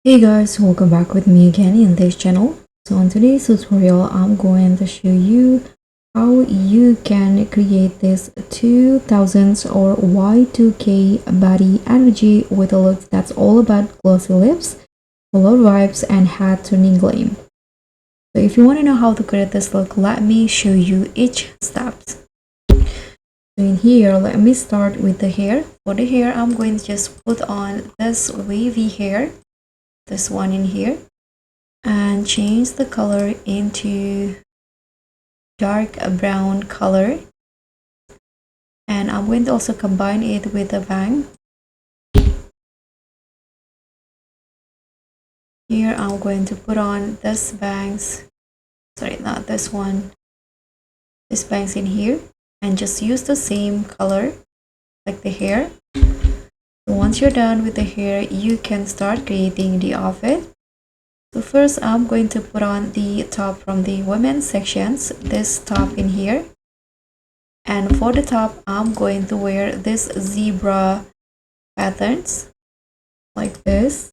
Hey guys, welcome back with me again in this channel. So in today's tutorial, I'm going to show you how you can create this 2000s or Y2K body energy with a look that's all about glossy lips, color vibes, and hat turning glam. So if you want to know how to create this look, let me show you each step. So in here, let me start with the hair. For the hair, I'm going to just put on this wavy hair, this one in here, and change the color into dark brown color. And I'm going to also combine it with a bang. Here I'm going to put on this bangs, sorry, not this one, this bangs in here, and just use the same color like the hair. So once you're done with the hair, you can start creating the outfit. So first I'm going to put on the top from the women's sections, this top in here. And for the top, I'm going to wear this zebra patterns like this.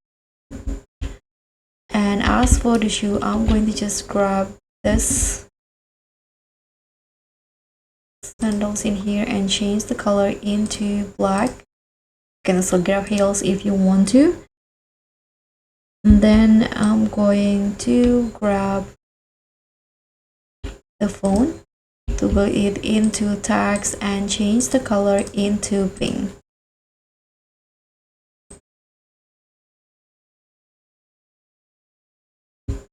And as for the shoe, I'm going to just grab this sandals in here and change the color into black. You can also grab heels if you want to. And then I'm going to grab the phone, toggle it into tags and change the color into pink.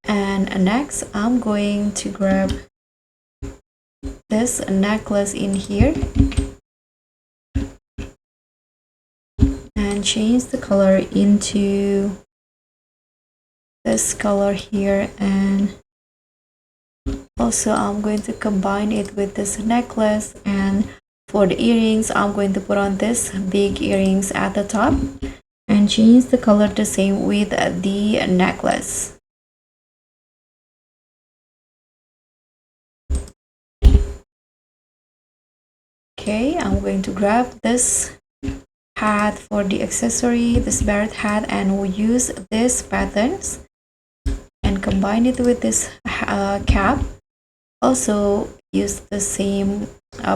And next I'm going to grab this necklace in here and change the color into this color here. And also I'm going to combine it with this necklace. And for the earrings, I'm going to put on this big earrings at the top and change the color the same with the necklace. Okay, I'm going to grab this hat for the accessory, this Barrett hat, and we'll use these patterns and combine it with this cap. Also use the same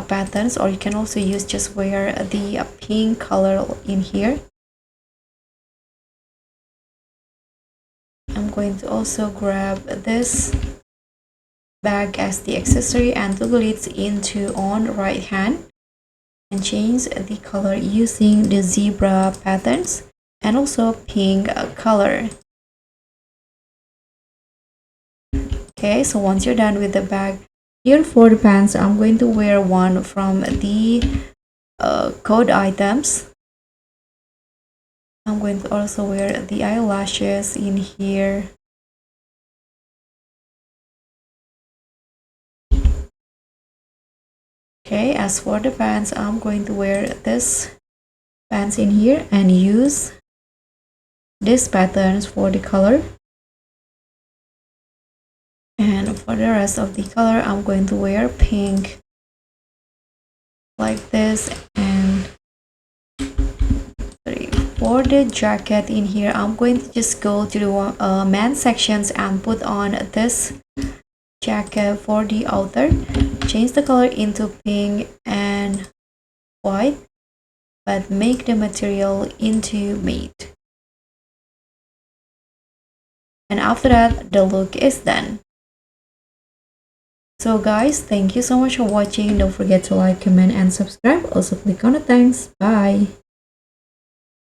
patterns, or you can also use just wear the pink color in here. I'm going to also grab this bag as the accessory and toggle it into on right hand and change the color using the zebra patterns and also pink color. Okay, so once you're done with the bag, here for the pants, I'm going to wear one from the code items. I'm going to also wear the eyelashes in here. Okay, as for the pants, I'm going to wear this pants in here and use these patterns for the color. And for the rest of the color, I'm going to wear pink like this. And for the jacket in here, I'm going to just go to the men's sections and put on this jacket for the outer. Change the color into pink and white, but make the material into matte. And after that, the look is done. So guys, thank you so much for watching. Don't forget to like, comment, and subscribe. Also click on the thanks. Bye.